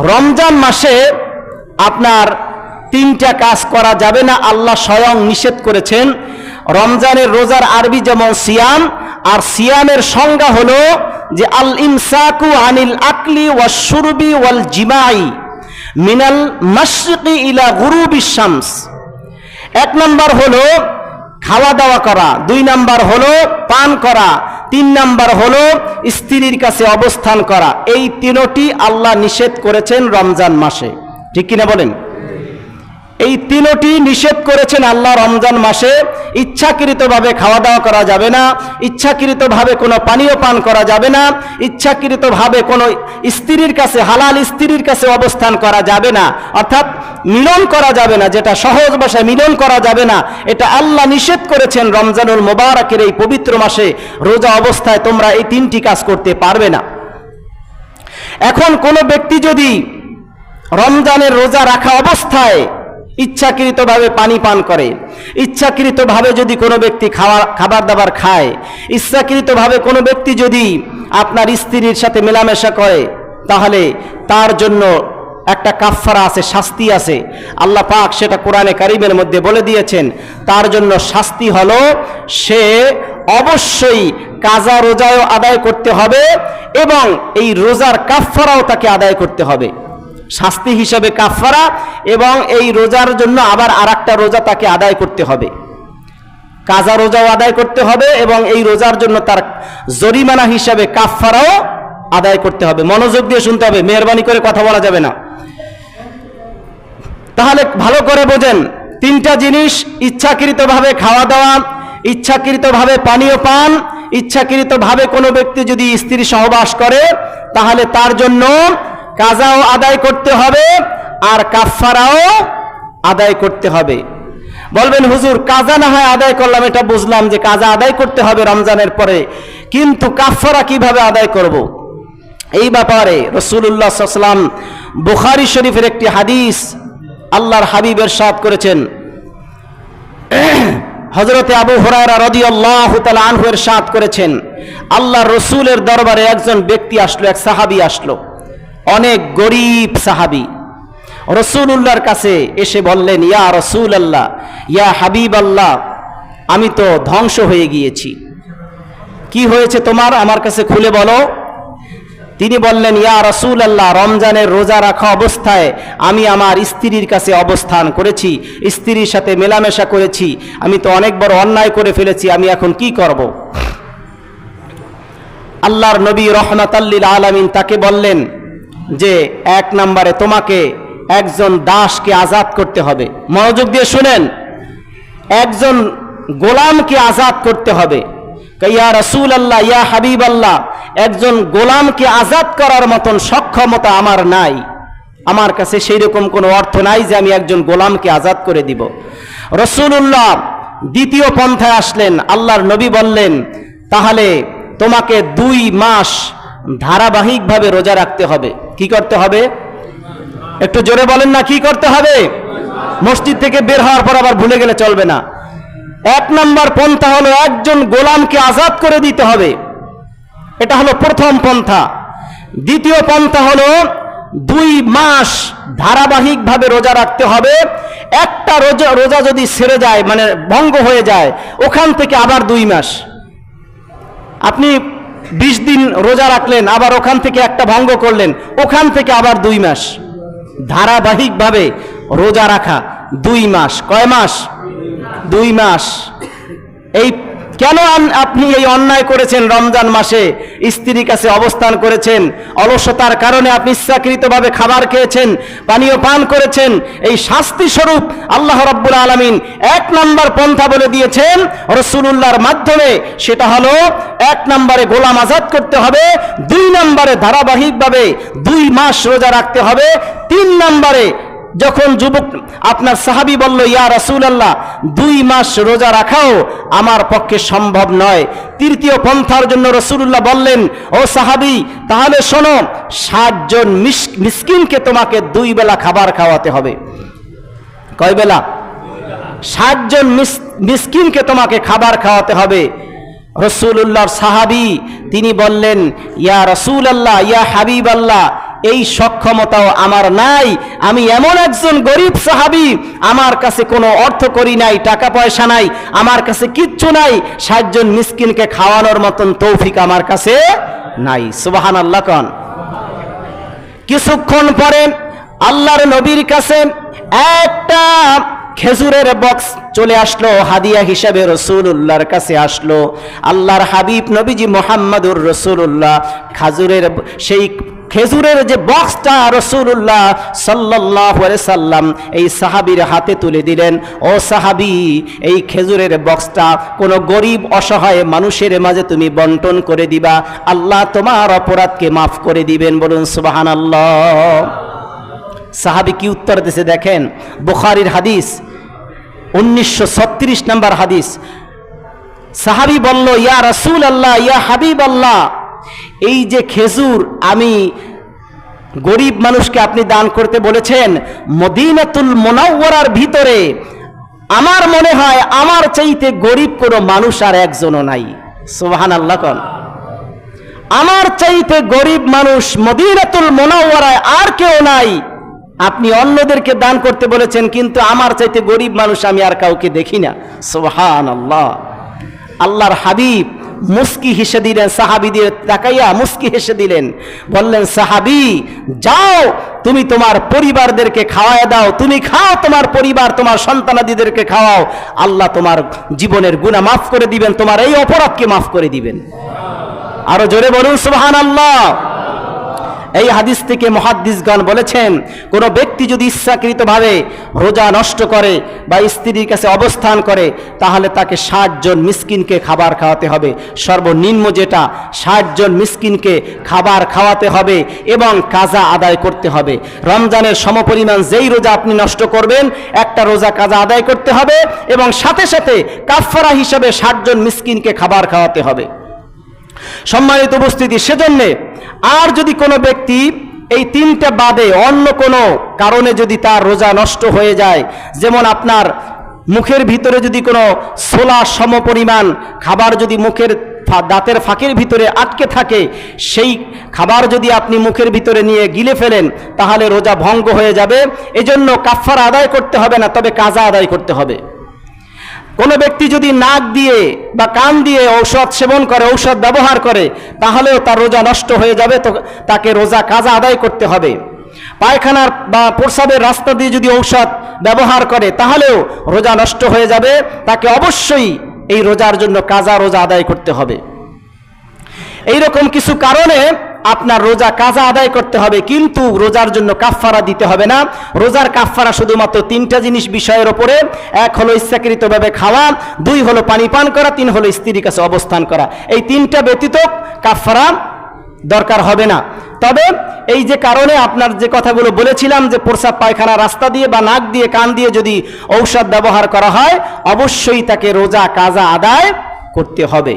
রমজান মাসে আপনার তিনটা কাজ করা যাবে না, আল্লাহ স্বয়ং নিষেধ করেছেন। রমজানের রোজার আরবি যেমন সিয়াম, আর সিয়ামের সংজ্ঞা হলো যে আল ইমসাকু আনিল আকলি ওয়াশ শুরবি ওয়াল জিমাই মিনাল মাশরিকি ইলা গুরুবিশ শামস। এক নাম্বার হলো খাওয়া দাওয়া করা, দুই নাম্বার হলো পান করা, তিন নাম্বার হলো স্ত্রীর কাছে অবস্থান করা। এই তিনটি আল্লাহ নিষেধ করেছেন রমজান মাসে, ঠিক কিনা বলেন? এই তিনটি নিষেধ করেছেন আল্লাহ রমজান মাসে। ইচ্ছাকৃতভাবে খাওয়া দাওয়া করা যাবে না, ইচ্ছাকৃতভাবে কোনো পানীয় পান করা যাবে না, ইচ্ছাকৃতভাবে কোনো স্ত্রীর কাছে, হালাল স্ত্রীর কাছে অবস্থান করা যাবে না, অর্থাৎ মিলন করা যাবে না, যেটা সহজ ভাষায় মিলন করা যাবে না, এটা আল্লাহ নিষেধ করেছেন রমজানুল মুবারকের এই পবিত্র মাসে। রোজা অবস্থায় তোমরা এই তিনটি কাজ করতে পারবে না। এখন কোনো ব্যক্তি যদি রমজানের রোজা রাখা অবস্থায় ইচ্ছাকৃতভাবে পানি পান করে, ইচ্ছাকৃতভাবে যদি কোনো ব্যক্তি খাবার দাবার খায়, ইচ্ছাকৃতভাবে কোনো ব্যক্তি যদি আপনার স্ত্রীর সাথে মেলামেশা করে, তাহলে তার জন্য একটা কাফফারা আছে, শাস্তি আছে। আল্লাহ পাক সেটা কোরআনে কারিমের মধ্যে বলে দিয়েছেন। তার জন্য শাস্তি হলো সে অবশ্যই কাজা রোজাও আদায় করতে হবে এবং এই রোজার কাফফারাও তাকে আদায় করতে হবে। শাস্তি হিসাবে কাফফারা এবং এই রোজার জন্য আবার আরেকটা রোজা তাকে আদায় করতে হবে, কাজা রোজাও আদায় করতে হবে এবং এই রোজার জন্য তার জরিমানা হিসাবে কাফফারাও আদায় করতে হবে। মনোযোগ দিয়ে শুনতে হবে, মেহরবানি করে কথা বলা যাবে না। তাহলে ভালো করে বোঝেন, তিনটা জিনিস: ইচ্ছাকৃতভাবে খাওয়া দাওয়া, ইচ্ছাকৃতভাবে পানীয় পান, ইচ্ছাকৃতভাবে কোনো ব্যক্তি যদি স্ত্রী সহবাস করে, তাহলে তার জন্য কাজাও আদায় করতে হবে আর কাফফারাও আদায় করতে হবে। বলবেন হুজুর, কাজা না হয় আদায় করলাম, এটা বুঝলাম যে কাজা আদায় করতে হবে রমজানের পরে, কিন্তু কাফফারা কিভাবে আদায় করব? এই ব্যাপারে রাসূলুল্লাহ সাল্লাল্লাহু আলাইহি ওয়াসাল্লাম বুখারী শরীফের একটি হাদিস আল্লাহর হাবিব ইরশাদ করেছেন। হযরতে আবু হুরায়রা রাদিয়াল্লাহু তাআলা আনহু ইরশাদ করেছেন, আল্লাহর রাসূলের দরবারে একজন ব্যক্তি আসলো, এক সাহাবী আসলো, অনেক গরীব সাহাবী। রাসূলুল্লাহর কাছে এসে বললেন, ইয়া রাসূলুল্লাহ, ইয়া হাবিবাল্লাহ, আমি তো ধ্বংস হয়ে গিয়েছি। কি হয়েছে তোমার, আমার কাছে খুলে বলো। তিনি বললেন, ইয়া রাসূলুল্লাহ, রমজানের রোজা রাখা অবস্থায় আমি আমার স্ত্রীর কাছে অবস্থান করেছি, স্ত্রীর সাথে মেলামেশা করেছি, আমি তো অনেক বড় অন্যায় করে ফেলেছি, আমি এখন কি করব? আল্লাহর নবী রাহমাতাল লিল আলামিন তাকে বললেন যে এক নম্বরে তোমাকে একজন দাসকে আজাদ করতে হবে। মনোযোগ দিয়ে শুনেন, একজন গোলামকে আজাদ করতে হবে। ইয়া রাসূলুল্লাহ, ইয়া হাবিবাল্লাহ, একজন গোলামকে আজাদ করার মতন সক্ষমতা আমার নাই, আমার কাছে সেই রকম কোনো অর্থ নাই যে আমি একজন গোলামকে আজাদ করে দিব। রাসূলুল্লাহ দ্বিতীয় পন্থায় আসলেন। আল্লাহর নবী বললেন, তাহলে তোমাকে 2 মাস ধারাবাহিকভাবে রোজা রাখতে হবে। কি করতে হবে? একটু জোরে বলেন না, কি করতে হবে? মসজিদ থেকে বের হওয়ার পর আবার ভুলে গেলে চলবে না। এক নম্বর পন্থা হলো একজন গোলামকে আজাদ করে দিতে হবে, এটা হলো প্রথম পন্থা। দ্বিতীয় পন্থা হলো 2 মাস ধারাবাহিকভাবে রোজা রাখতে হবে। একটা রোজা যদি ছেড়ে যায়, মানে ভঙ্গ হয়ে যায়, ওখান থেকে আবার 2 মাস। আপনি 20 দিন রোজা রাখলেন, আবার ওখান থেকে একটা ভঙ্গ করলেন, ওখান থেকে আবার 2 মাস। ধারাবাহিকভাবে রোজা রাখা 2 মাস। কয় মাস? 2 মাস। এই কেন আপনি এই অন্যায় করেছেন? রমজান মাসে স্ত্রীর কাছে অবস্থান করেছেন, অলসতার কারণে আপনি ইচ্ছাকৃতভাবে খাবার খেয়েছেন, পানীয় পান করেছেন। এই শাস্তি স্বরূপ আল্লাহ রাব্বুল আলামিন 1 নম্বর পন্থা বলে দিয়েছেন রাসূলুল্লাহর মাধ্যমে, সেটা হলো 1 নম্বরে গোলাম আজাদ করতে হবে, 2 নম্বরে ধারাবাহিকভাবে 2 মাস রোজা রাখতে হবে, 3 নম্বরে যখন যুবক আপনার সাহাবী বলল, ইয়া রাসূলুল্লাহ, 2 মাস রোজা রাখাও আমার পক্ষে সম্ভব নয়, তৃতীয় পন্থার জন্য রাসূলুল্লাহ বললেন, ও সাহাবী, তাহলে শোনো, 60 জন মিসকিনকে তোমাকে 2 বেলা খাবার খাওয়াতে হবে। কয় বেলা? 60 জন মিসকিনকে তোমাকে খাবার খাওয়াতে হবে। রাসূলুল্লাহর সাহাবী তিনি বললেন, ইয়া রাসূলুল্লাহ, ইয়া হাবিবাল্লাহ, এই সক্ষমতাও আমার নাই। আমি এমন একজন গরিব সাহাবী, আমার কাছে কোনো অর্থকড়ি নাই, টাকা পয়সা নাই, আমার কাছে কিচ্ছু নাই, 60 জন মিসকিনকে খাওয়ানোর মতন তৌফিক আমার কাছে নাই। সুবহানাল্লাহ কোন। কিছুক্ষণ পরে আল্লাহর নবীর কাছে একটা খেজুরের বক্স চলে আসলো, হাদিয়া হিসাবে রাসূলুল্লাহর কাছে আসলো। আল্লাহর হাবিব নবীজি মুহাম্মদুর রাসূলুল্লাহ সেই খেজুরের যে বক্সটা রাসূলুল্লাহ সাল্লাল্লাহু আলাইহি সাল্লাম এই সাহাবীর হাতে তুলে দিলেন। ও সাহাবী, এই খেজুরের বক্সটা কোনো গরিব অসহায় মানুষের মাঝে তুমি বন্টন করে দিবা, আল্লাহ তোমার অপরাধকে মাফ করে দিবেন। বলুন সুবহানাল্লাহ। সাহাবী কি উত্তর দিয়েছে দেখেন, বুখারীর হাদিস 1936 নম্বর হাদিস। সাহাবী বলল, ইয়া রাসূলুল্লাহ, ইয়া হাবিবাল্লাহ, এই যে খেজুর আমি গরিব মানুষকে আপনি দান করতে বলেছেন, মদিনাতুল মুনাওয়ারার ভিতরে আমার মনে হয় আমার চাইতে গরিব কোনো মানুষ আর একজনও নাই। সুবহানাল্লাহ কোন। আমার চাইতে গরিব মানুষ মদিনাতুল মুনাওয়ারায় আর কেউ নাই। আপনি অন্যদেরকে দান করতে বলেছেন, কিন্তু আমার চাইতে গরিব মানুষ আমি আর কাউকে দেখি না। সুবহানাল্লাহ। আল্লাহর হাবিব মুস্কি হেসে দিলেন, সাহাবীদের তাকাইয়া মুস্কি হেসে দিলেন, বললেন, সাহাবী যাও, তুমি তোমার পরিবারদেরকে খাওয়ায় দাও, তুমি খাও, তোমার পরিবার তোমার সন্তানাদিদেরকে খাওয়াও, আল্লাহ তোমার জীবনের গুনাহ মাফ করে দিবেন, তোমার এই অপরাধকে মাফ করে দিবেন। আরো জোরে বলুন সুবহানাল্লাহ। এই হাদিস থেকে মুহাদ্দিসগণ বলেছেন, কোন ব্যক্তি যদি ইচ্ছাকৃতভাবে রোজা নষ্ট করে বা স্ত্রীর কাছে অবস্থান করে, তাহলে তাকে 60 জন মিসকিনকে খাবার খাওয়াতে হবে। সর্বনিম্ন যেটা 60 জন মিসকিনকে খাবার খাওয়াতে হবে এবং কাজা আদায় করতে হবে। রমজানের সমপরিমাণ যেই রোজা আপনি নষ্ট করবেন, একটা রোজা কাজা আদায় করতে হবে এবং সাথে সাথে কাফারা হিসাবে 60 জন মিসকিনকে খাবার খাওয়াতে হবে। সম্মানিত উপস্থিতি, সেজন্য আর যদি কোনো ব্যক্তি এই তিনটা বাদে অন্য কোনো কারণে যদি তার রোজা নষ্ট হয়ে যায়, যেমন আপনার মুখের ভিতরে যদি কোনো ছোলা সমপরিমাণ খাবার যদি মুখের দাঁতের ফাঁকের ভিতরে আটকে থাকে, সেই খাবার যদি আপনি মুখের ভিতরে নিয়ে গিলে ফেলেন, তাহলে রোজা ভঙ্গ হয়ে যাবে। এজন্য কাফারা আদায় করতে হবে না, তবে কাজা আদায় করতে হবে। কোনো ব্যক্তি যদি নাক দিয়ে বা কান দিয়ে ঔষধ সেবন করে, ঔষধ ব্যবহার করে, তাহলেও তার রোজা নষ্ট হয়ে যাবে, তো তাকে রোজা কাজা আদায় করতে হবে। পায়খানার বা প্রস্রাবের রাস্তা দিয়ে যদি ঔষধ ব্যবহার করে, তাহলেও রোজা নষ্ট হয়ে যাবে, তাকে অবশ্যই এই রোজার জন্য কাজা রোজা আদায় করতে হবে। এইরকম কিছু কারণে আপনার রোজা কাজা আদায় করতে হবে, কিন্তু রোজার জন্য কাফারা দিতে হবে না। রোজার কাফারা শুধুমাত্র 3টা জিনিস বিষয়ের উপরে, 1 হলো ইচ্ছাকৃতভাবে খাওয়া, 2 হলো পানি পান করা, 3 হলো স্ত্রীর কাছে অবস্থান করা। এই 3টা ব্যতীত কাফারা দরকার হবে না। তবে এই যে কারণে আপনার যে কথাগুলো বলেছিলাম, যে প্রস্রাব পায়খানা রাস্তা দিয়ে বা নাক দিয়ে কান দিয়ে যদি ঔষধ ব্যবহার করা হয়, অবশ্যই তাকে রোজা কাজা আদায় করতে হবে।